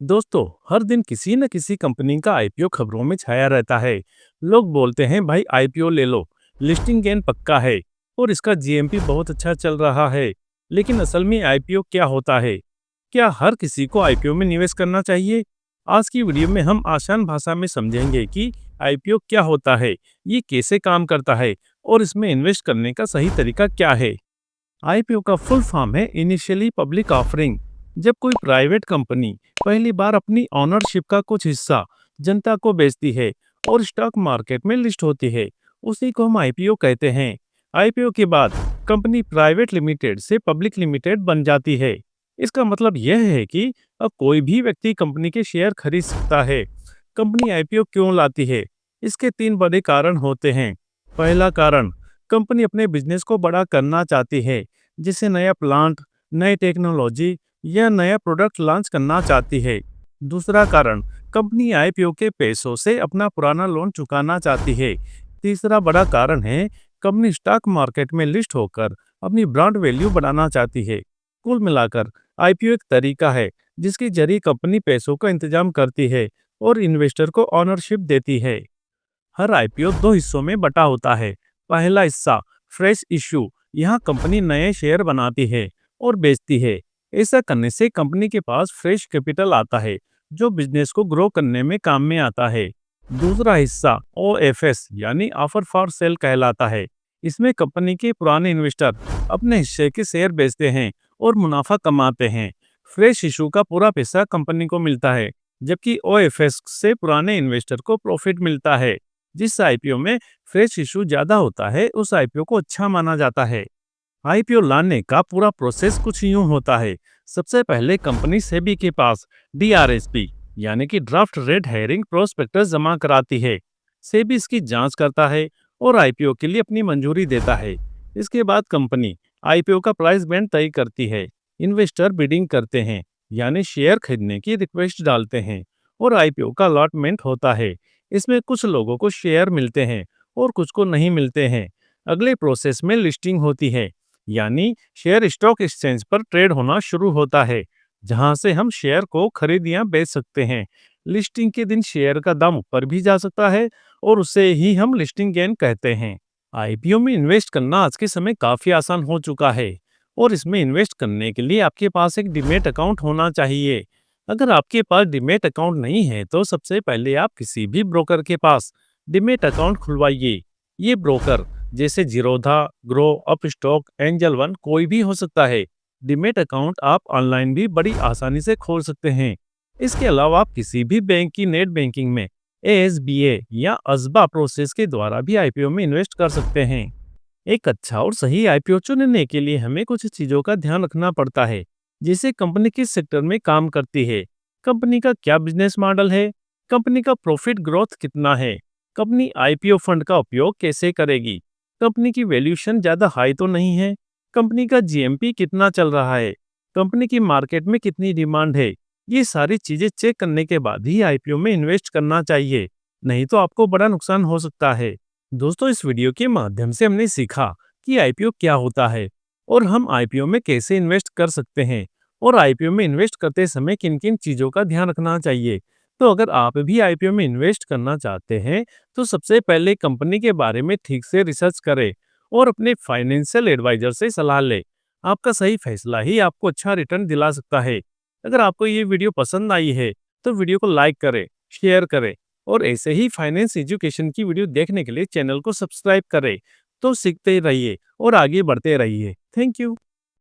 दोस्तों, हर दिन किसी न किसी कंपनी का आईपीओ खबरों में छाया रहता है। लोग बोलते हैं भाई आईपीओ ले लो, लिस्टिंग गेन पक्का है और इसका जीएमपी बहुत अच्छा चल रहा है। लेकिन असल में आईपीओ क्या होता है? क्या हर किसी को आईपीओ में निवेश करना चाहिए? आज की वीडियो में हम आसान भाषा में समझेंगे कि आईपीओ क्या होता है, ये कैसे काम करता है और इसमें इन्वेस्ट करने का सही तरीका क्या है। आईपीओ का फुल फॉर्म है इनिशियली पब्लिक ऑफरिंग। जब कोई प्राइवेट कंपनी पहली बार अपनी ओनरशिप का कुछ हिस्सा जनता को बेचती है और स्टॉक मार्केट में लिस्ट होती है, उसी को हम आईपीओ कहते हैं। आईपीओ के बाद कंपनी प्राइवेट लिमिटेड से पब्लिक लिमिटेड बन जाती है। इसका मतलब यह है कि अब कोई भी व्यक्ति कंपनी के शेयर खरीद सकता है। कंपनी आईपीओ क्यों लाती है? इसके तीन बड़े कारण होते हैं। पहला कारण, कंपनी अपने बिजनेस को बड़ा करना चाहती है, जैसे नया प्लांट, नई टेक्नोलॉजी या नया प्रोडक्ट लॉन्च करना चाहती है। दूसरा कारण, कंपनी आईपीओ के पैसों से अपना पुराना लोन चुकाना चाहती है। तीसरा बड़ा कारण है, कंपनी स्टॉक मार्केट में लिस्ट होकर अपनी ब्रांड वैल्यू बढ़ाना चाहती है। कुल मिलाकर आईपीओ एक तरीका है जिसके जरिए कंपनी पैसों का इंतजाम करती है और इन्वेस्टर को ओनरशिप देती है। हर आईपीओ दो हिस्सों में बटा होता है। पहला हिस्सा फ्रेश इश्यू, यहाँ कंपनी नए शेयर बनाती है और बेचती है। ऐसा करने से कंपनी के पास फ्रेश कैपिटल आता है जो बिजनेस को ग्रो करने में काम में आता है। दूसरा हिस्सा ओएफएस यानी ऑफर फॉर सेल कहलाता है। इसमें कंपनी के पुराने इन्वेस्टर अपने हिस्से के शेयर बेचते हैं और मुनाफा कमाते हैं। फ्रेश इशू का पूरा पैसा कंपनी को मिलता है, जबकि ओएफएस से पुराने इन्वेस्टर को प्रॉफिट मिलता है। जिस आईपीओ में फ्रेश इशू ज्यादा होता है, उस आईपीओ को अच्छा माना जाता है। आईपीओ लाने का पूरा प्रोसेस कुछ यूं होता है। सबसे पहले कंपनी सेबी के पास डीआरएसपी यानी कि ड्राफ्ट रेड हेरिंग प्रोस्पेक्टस जमा कराती है। सेबी इसकी जांच करता है और आईपीओ के लिए अपनी मंजूरी देता है। इसके बाद कंपनी आईपीओ का प्राइस बैंड तय करती है। इन्वेस्टर बिडिंग करते हैं यानी शेयर खरीदने की रिक्वेस्ट डालते हैं और आईपीओ का अलॉटमेंट होता है। इसमें कुछ लोगों को शेयर मिलते हैं और कुछ को नहीं मिलते हैं। अगले प्रोसेस में लिस्टिंग होती है, यानी शेयर स्टॉक एक्सचेंज पर ट्रेड होना शुरू होता है, जहां से हम शेयर को खरीद या बेच सकते हैं। लिस्टिंग के दिन शेयर का दाम ऊपर भी जा सकता है और उसे ही हम लिस्टिंग गेन कहते हैं। आईपीओ में इन्वेस्ट करना आज के समय काफी आसान हो चुका है और इसमें इन्वेस्ट करने के लिए आपके पास एक डीमैट अकाउंट होना चाहिए। अगर आपके पास डीमैट अकाउंट नहीं है तो सबसे पहले आप किसी भी ब्रोकर के पास डीमैट अकाउंट खुलवाइए। ये ब्रोकर जैसे Zerodha, grow, Upstox, angel one कोई भी हो सकता है। डीमैट अकाउंट आप ऑनलाइन भी बड़ी आसानी से खोल सकते हैं। इसके अलावा आप किसी भी बैंक की नेट बैंकिंग में एएसबीए या अज़बा प्रोसेस के द्वारा भी आईपीओ में इन्वेस्ट कर सकते हैं। एक अच्छा और सही आईपीओ चुनने के लिए हमें कुछ चीजों का ध्यान रखना पड़ता है, जैसे कंपनी किस सेक्टर में काम करती है, कंपनी का क्या बिजनेस मॉडल है, कंपनी का प्रॉफिट ग्रोथ कितना है, कंपनी आईपीओ फंड का उपयोग कैसे करेगी, कंपनी की वैल्यूएशन ज्यादा हाई तो नहीं है, कंपनी का जीएमपी कितना चल रहा है, कंपनी की मार्केट में कितनी डिमांड है। ये सारी चीजें चेक करने के बाद ही आईपीओ में इन्वेस्ट करना चाहिए, नहीं तो आपको बड़ा नुकसान हो सकता है। दोस्तों, इस वीडियो के माध्यम से हमने सीखा कि आईपीओ क्या होता है और हम आईपीओ में कैसे इन्वेस्ट कर सकते हैं और आईपीओ में इन्वेस्ट करते समय किन किन चीज़ों का ध्यान रखना चाहिए। तो अगर आप भी आईपीओ में इन्वेस्ट करना चाहते हैं तो सबसे पहले कंपनी के बारे में ठीक से रिसर्च करें और अपने फाइनेंशियल एडवाइजर से सलाह लें। आपका सही फैसला ही आपको अच्छा रिटर्न दिला सकता है। अगर आपको ये वीडियो पसंद आई है तो वीडियो को लाइक करें, शेयर करें और ऐसे ही फाइनेंस एजुकेशन की वीडियो देखने के लिए चैनल को सब्सक्राइब करें। तो सीखते रहिए और आगे बढ़ते रहिए। Thank you.